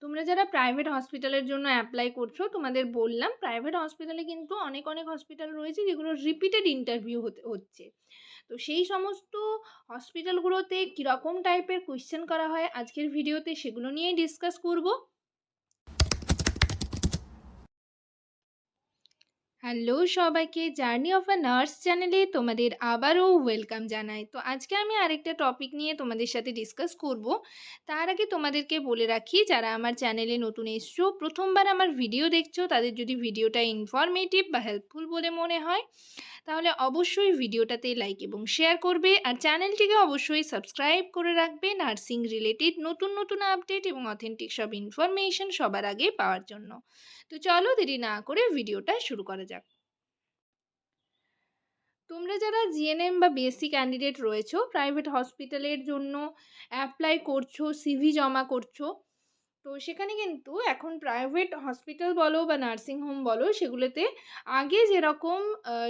তোমরা যারা প্রাইভেট হসপিটালের জন্য অ্যাপ্লাই করছো, তোমাদের বললাম প্রাইভেট হসপিটালে কিন্তু অনেক অনেক হসপিটাল রয়েছে যেগুলো রিপিটেড ইন্টারভিউ হচ্ছে। তো সেই সমস্ত হসপিটালগুলোতে কীরকম টাইপের কোয়েশ্চেন করা হয় আজকের ভিডিওতে সেগুলো নিয়েই ডিসকাস করব। হ্যালো সবাইকে, জার্নি অফ আ নার্স চ্যানেলে তোমাদের আবারও ওয়েলকাম জানাই। তো আজকে আমি আরেকটা টপিক নিয়ে তোমাদের সাথে ডিসকাস করব। তার আগে তোমাদেরকে বলে রাখি, যারা আমার চ্যানেলে নতুন এসছো, প্রথমবার আমার ভিডিও দেখছো, তাদের যদি ভিডিওটা ইনফরমেটিভ বা হেল্পফুল বলে মনে হয় তাহলে অবশ্যই ভিডিওটাতে লাইক এবং শেয়ার করবে, আর চ্যানেলটিকে অবশ্যই সাবস্ক্রাইব করে রাখবে নার্সিং রিলেটেড নতুন নতুন আপডেট এবং অথেন্টিক সব ইনফরমেশন সবার আগে পাওয়ার জন্য। তো চলো দেরি না করে ভিডিওটা শুরু করা যাক। তোমরা যারা জিএনএম বা বিএসসি ক্যান্ডিডেট রয়েছো, প্রাইভেট হসপিটালের জন্য অ্যাপ্লাই করছো, সিভি জমা করছো, তো সেখানে কিন্তু এখন প্রাইভেট হসপিটাল বলো বা নার্সিং হোম বলো, সেগুলোতে আগে যেরকম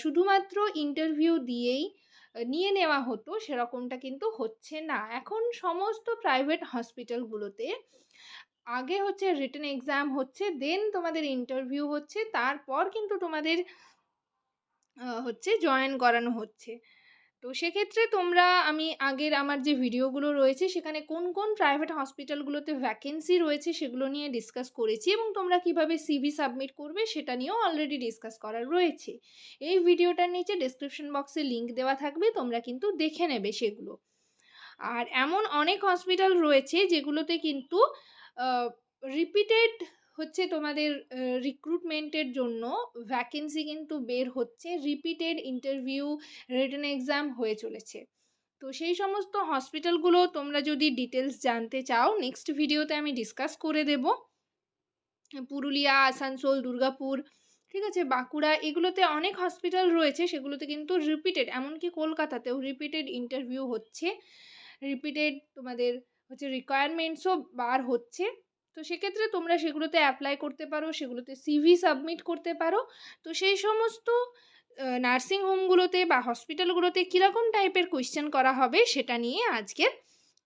শুধুমাত্র ইন্টারভিউ দিয়েই নিয়ে নেওয়া হতো সেরকমটা কিন্তু হচ্ছে না। এখন সমস্ত প্রাইভেট হসপিটালগুলোতে আগে হচ্ছে রিটেন এক্সাম হচ্ছে, দেন তোমাদের ইন্টারভিউ হচ্ছে, তারপর কিন্তু তোমাদের হচ্ছে জয়েন করানো হচ্ছে। তো সেক্ষেত্রে তোমরা, আমি আগের আমার যে ভিডিওগুলো রয়েছে সেখানে কোন কোন প্রাইভেট হসপিটালগুলোতে ভ্যাকেন্সি রয়েছে সেগুলো নিয়ে ডিসকাস করেছি, এবং তোমরা কিভাবে সিভি সাবমিট করবে সেটা নিয়েও অলরেডি ডিসকাস করা রয়েছে। এই ভিডিওটার নিচে ডেসক্রিপশন বক্সে লিঙ্ক দেওয়া থাকবে, তোমরা কিন্তু দেখে নেবে সেগুলো। আর এমন অনেক হসপিটাল রয়েছে যেগুলোতে কিন্তু রিপিটেড হচ্ছে তোমাদের রিক্রুটমেন্টের জন্য ভ্যাকেন্সি কিন্তু বের হচ্ছে, রিপিটেড ইন্টারভিউ রিটেন এক্সাম হয়ে চলেছে। তো সেই সমস্ত হসপিটালগুলো তোমরা যদি ডিটেলস জানতে চাও, নেক্সট ভিডিওতে আমি ডিসকাস করে দেব। পুরুলিয়া, আসানসোল, দুর্গাপুর, ঠিক আছে, বাঁকুড়া, এগুলোতে অনেক হসপিটাল রয়েছে, সেগুলোতে কিন্তু রিপিটেড, এমনকি কলকাতাতেও রিপিটেড ইন্টারভিউ হচ্ছে, রিপিটেড তোমাদের হচ্ছে রিকোয়ারমেন্টসও বার হচ্ছে। তো সেক্ষেত্রে তোমরা সেগুলোতে অ্যাপ্লাই করতে পারো, সেগুলোতে সিভি সাবমিট করতে পারো। তো সেই সমস্ত নার্সিং হোমগুলোতে বা হসপিটালগুলোতে কীরকম টাইপের কোয়েশ্চেন করা হবে সেটা নিয়ে আজকের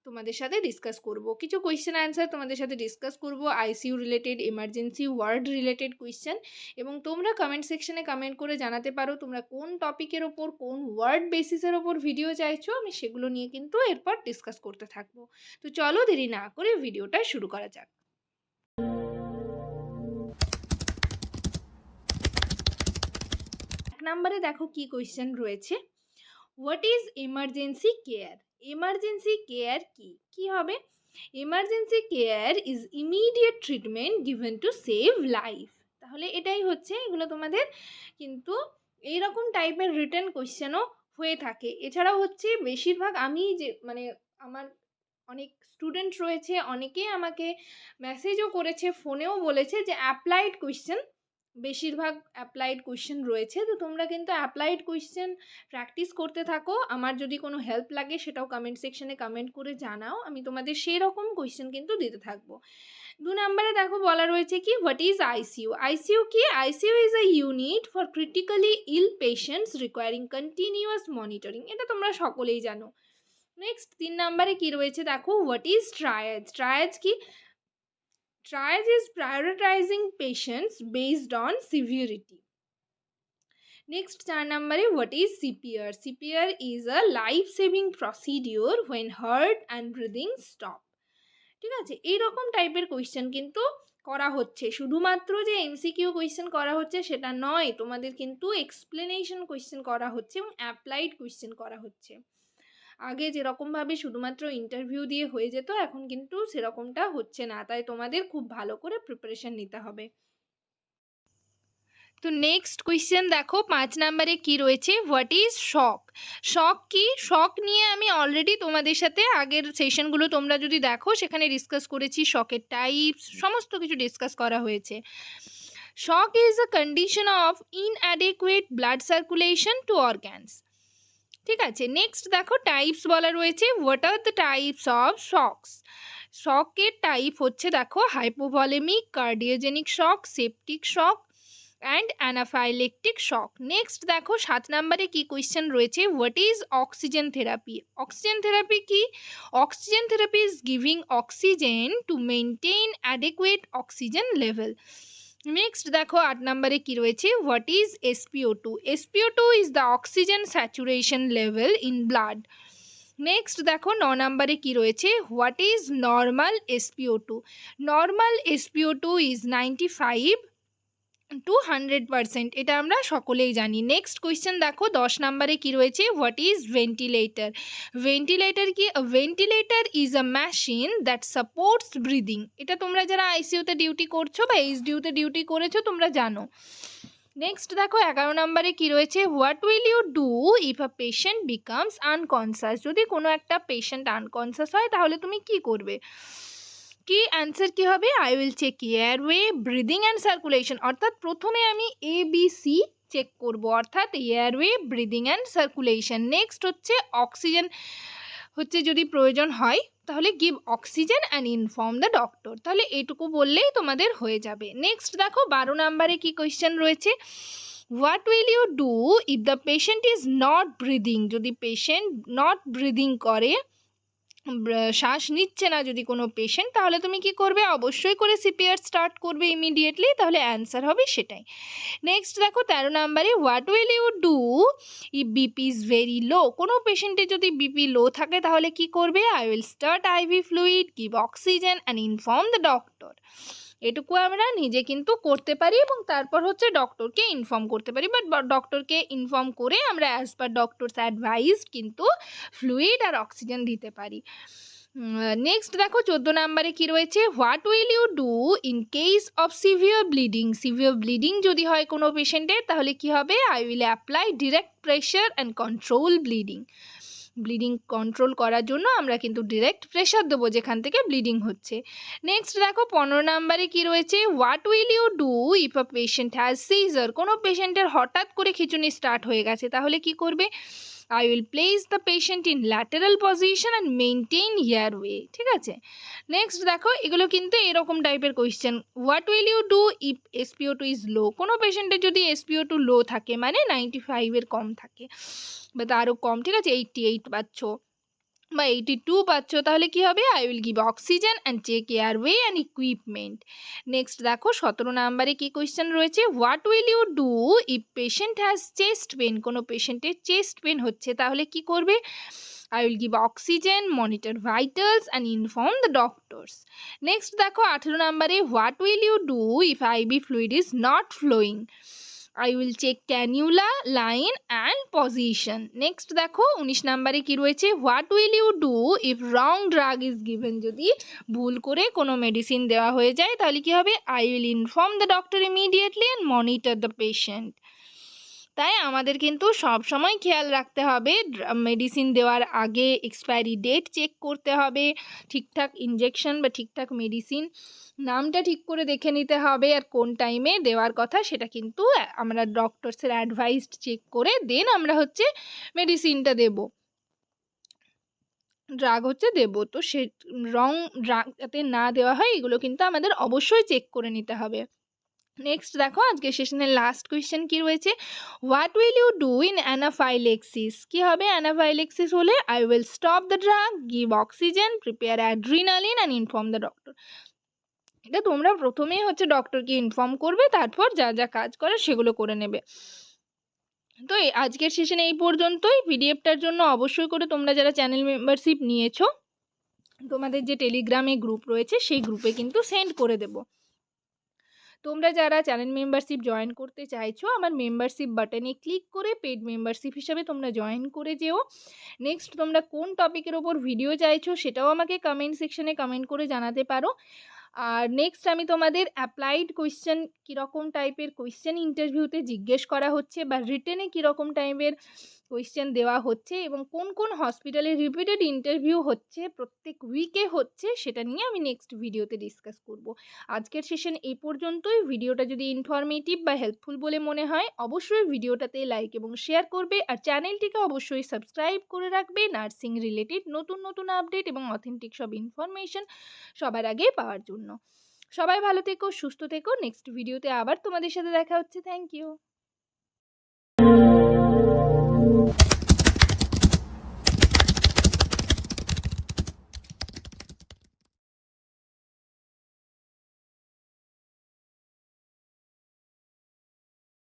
তোমাদের সাথে ডিসকাস করব। কিছু কোয়েশ্চেন অ্যান্সার তোমাদের সাথে ডিসকাস করব, ICU related, emergency ward related question. এবং তোমরা কমেন্ট সেকশনে কমেন্ট করে জানাতে পারো তোমরা কোন টপিকের ওপর, কোন ওয়ার্ড বেসিসের ওপর ভিডিও চাইছো, আমি সেগুলো নিয়ে কিন্তু এরপর ডিসকাস করতে থাকবো। তো চলো দেরি না করে ভিডিওটা শুরু করা যাক। এক নম্বরে দেখো কি কোয়েশ্চেন রয়েছে, what is emergency care? Emergency care কি হবে? Emergency care is immediate treatment given to save life. তাহলে এটাই হচ্ছে, এগুলো তোমাদের কিন্তু এইরকম টাইপের রিটেন কোয়েশ্চেনও হয়ে থাকে। এছাড়াও হচ্ছে বেশিরভাগ, আমি যে মানে আমার অনেক স্টুডেন্ট রয়েছে, অনেকেই আমাকে মেসেজও করেছে, ফোনেও বলেছে যে অ্যাপ্লাইড কোয়েশ্চেন, বেশিরভাগ অ্যাপ্লাইড কোয়েশ্চেন রয়েছে। তো তোমরা কিন্তু অ্যাপ্লাইড কোয়েশ্চেন প্র্যাকটিস করতে থাকো। আমার যদি কোনো হেল্প লাগে সেটাও কমেন্ট সেকশনে কমেন্ট করে জানাও, আমি তোমাদের সেই রকম কোয়েশ্চেন কিন্তু দিতে থাকবো। 2 নম্বরে দেখো বলা রয়েছে কি, হোয়াট ইজ আইসিইউ? আইসিইউ কি? ICU is a unit for critically ill patients requiring continuous monitoring. এটা তোমরা সকলেই জানো। নেক্সট 3 নম্বরে কি রয়েছে দেখো, হোয়াট ইজ ট্রায়াজ? ট্রায়াজ কি? Triage is prioritizing patients based on severity. Next 4 number, what is CPR? CPR is a life-saving procedure when heart and breathing stop. ঠিক আছে, এইরকম টাইপের কোয়েশ্চেন কিন্তু করা হচ্ছে। শুধুমাত্র যে এমসিকিউ কোয়েশ্চেন করা হচ্ছে সেটা নয়, তোমাদের কিন্তু এক্সপ্লেনেশন কোয়েশ্চেন করা হচ্ছে এবং অ্যাপ্লাইড কোয়েশ্চেন করা হচ্ছে। আগে যেরকমভাবে শুধুমাত্র ইন্টারভিউ দিয়ে হয়ে যেত, এখন কিন্তু সেরকমটা হচ্ছে না, তাই তোমাদের খুব ভালো করে প্রিপারেশন নিতে হবে। তো নেক্সট কোয়েশ্চেন দেখো 5 নম্বরে কি রয়েছে, হোয়াট ইজ শক? শক কি? শক নিয়ে আমি অলরেডি তোমাদের সাথে আগের সেশনগুলো তোমরা যদি দেখো সেখানে ডিসকাস করেছি, শকের টাইপস সমস্ত কিছু ডিসকাস করা হয়েছে। Shock is a condition of inadequate blood circulation to organs. ঠিক আছে, নেক্সট দেখো টাইপস বলা রয়েছে, what are the types of shocks? শকের টাইপ হচ্ছে দেখো, hypovolemic, cardiogenic shock, septic shock, and anaphylactic shock. Next দেখো 7 নম্বরে কি কোয়েশ্চেন রয়েছে, what is oxygen therapy. Oxygen therapy কি? Oxygen therapy is giving oxygen to maintain adequate oxygen level. Next দেখো 8 নম্বরে কি রয়েছে, what is SpO2। SpO2 is the oxygen saturation level in blood. Next দেখো 9 নম্বরে কি রয়েছে, what is normal SpO2। Normal SpO2 is 95 to 100%, এটা আমরা সকলেই জানি। নেক্সট কোয়েশ্চেন দেখো 10 নম্বরে কি রয়েছে, হোয়াট ইজ ভেন্টিলেটর। ভেন্টিলেটর কি? Ventilator is a machine that supports breathing. এটা তোমরা যারা আইসিইউতে ডিউটি করছো বা এইচডিইউতে ডিউটি করেছো তোমরা জানো। নেক্সট দেখো 11 নম্বরে কি রয়েছে, what will you do if a patient becomes unconscious. যদি কোনো একটা পেশেন্ট আনকনসাস হয় তাহলে তুমি কি করবে? কি অ্যান্সার কি হবে? I will check airway, breathing and circulation. অর্থাৎ প্রথমে আমি ABC চেক করব, অর্থাৎ airway, breathing and circulation. Next হচ্ছে অক্সিজেন হচ্ছে যদি প্রয়োজন হয় তাহলে give oxygen and inform the doctor. তাহলে এটুকু বললেই তোমাদের হয়ে যাবে। নেক্সট দেখো 12 নম্বরে কি কোয়েশ্চেন রয়েছে, what will you do if the patient is not breathing. যদি পেশেন্ট নট ব্রিদিং করে, শ্বাস নিচ্ছে না যদি কোনো পেশেন্ট, তাহলে তুমি কি করবে? অবশ্যই করে সিপিআর স্টার্ট করবে ইমিডিয়েটলি, তাহলে অ্যান্সার হবে সেটাই। নেক্সট দেখো 13 নম্বরে, what will you do if BP is very low. কোনো পেশেন্টের যদি বিপি লো থাকে তাহলে কি করবে? I will start IV fluid, give oxygen and inform the doctor. এটুকু আমরা নিজে কিন্তু করতে পারি এবং তারপর হচ্ছে ডক্টরকে ইনফর্ম করতে পারি, বাট ডক্টরকে ইনফর্ম করে আমরা অ্যাজ পার ডক্টরস অ্যাডভাইসড কিন্তু ফ্লুইড আর অক্সিজেন দিতে পারি। নেক্সট দেখো 14 নম্বরে কি রয়েছে, what will you do in case of severe bleeding. Severe bleeding যদি হয় কোনো পেশেন্টের তাহলে কি হবে? I will apply direct pressure and control bleeding. Bleeding control করার জন্য আমরা কিন্তু ডিরেক্ট প্রেশার দেবো যেখান থেকে ব্লিডিং হচ্ছে। নেক্সট দেখো 15 নম্বরে কি রয়েছে, what will you do if a patient has seizure. কোনো পেশেন্টের হঠাৎ করে খিঁচুনি স্টার্ট হয়ে গেছে তাহলে কি করবে? I will place the patient in lateral position and maintain airway। ঠিক আছে। নেক্সট দেখো এগুলো কিন্তু এরকম টাইপের question. What will you do if SpO2 is low. কোনো পেশেন্টের যদি SpO2 লো থাকে মানে 95 কম থাকে বা তারও কম, ঠিক আছে, 88 পাচ্ছ বা 82 পাচ্ছ, তাহলে কি হবে? I will give oxygen and check airway and equipment. Next দেখো 17 নম্বরে কি কোয়েশ্চেন রয়েছে, what will you do if patient has chest pain. কোনো পেশেন্টের চেস্ট পেন হচ্ছে তাহলে কি করবে? I will give oxygen, monitor vitals and inform the doctors. Next দেখো 18 নম্বরে, what will you do if IV fluid is not flowing. I will check cannula, line and position. Next দেখো 19 নম্বরে কি রয়েছে, what will you do if wrong drug is given। যদি ভুল করে কোনো মেডিসিন দেওয়া হয়ে যায় তাহলে কি হবে? I will inform the doctor immediately and monitor the patient। তাই আমাদের কিন্তু সব সময় খেয়াল রাখতে হবে, মেডিসিন দেওয়ার আগে এক্সপায়ারি ডেট চেক করতে হবে, ঠিকঠাক ইনজেকশন বা ঠিকঠাক মেডিসিন নামটা ঠিক করে দেখে নিতে হবে, আর কোন টাইমে দেওয়ার কথা সেটা কিন্তু আমরা ডক্টরসের অ্যাডভাইসড চেক করে দেন আমরা হচ্ছে মেডিসিনটা দেব, ড্রাগ হচ্ছে দেব। তো সে রং ড্রাগ যাতে না দেওয়া হয় এগুলো কিন্তু আমাদের অবশ্যই চেক করে নিতে হবে। নেক্সট দেখো আজকে সেশনের লাস্ট কোয়েশ্চেন কি রয়েছে, what will you do in anaphylaxis. কি হবে অ্যানাফাইলেক্সিস হলে? I will stop the drug, give oxygen, prepare adrenaline and inform the doctor. এটা তোমরা প্রথমেই হচ্ছে ডক্টরকে ইনফর্ম করবে, তারপর যা যা কাজ করে সেগুলো করে নেবে। তো আজকের সেশনে এই পর্যন্তই। পিডিএফটার জন্য অবশ্যই করে তোমরা যারা চ্যানেল মেম্বারশিপ নিয়েছো তোমাদের যে টেলিগ্রামে গ্রুপ রয়েছে সেই গ্রুপে কিন্তু সেন্ড করে দেবো। তোমরা যারা চ্যানেল মেম্বারশিপ জয়েন করতে চাইছো আমার মেম্বারশিপ বাটনে ক্লিক করে পেড মেম্বারশিপ হিসাবে তোমরা জয়েন করে যেও। নেক্সট তোমরা কোন টপিকের ওপর ভিডিও চাইছো সেটাও আমাকে কমেন্ট সেকশনে কমেন্ট করে জানাতে পারো। আর নেক্সট আমি তোমাদের অ্যাপ্লাইড কোয়েশ্চেন কীরকম টাইপের কোয়েশ্চেন ইন্টারভিউতে জিজ্ঞেস করা হচ্ছে বা রিটেনে কীরকম টাইপের কোয়েশ্চেন দেওয়া হচ্ছে এবং কোন কোন হসপিটালে রিপিটেড ইন্টারভিউ হচ্ছে প্রত্যেক উইকে হচ্ছে সেটা নিয়ে আমি নেক্সট ভিডিওতে ডিসকাস করব। আজকের সেশন এই পর্যন্তই। ভিডিওটা যদি ইনফরমেটিভ বা হেল্পফুল বলে মনে হয় অবশ্যই ভিডিওটাতে লাইক এবং শেয়ার করবে, আর চ্যানেলটিকে অবশ্যই সাবস্ক্রাইব করে রাখবে নার্সিং রিলেটেড নতুন নতুন আপডেট এবং অথেন্টিক সব ইনফরমেশন সবার আগে পাওয়ার জন্য। সবাই ভালো থেকো, সুস্থ থেকো। নেক্সট ভিডিওতে আবার তোমাদের সাথে দেখা হচ্ছে। Thank you.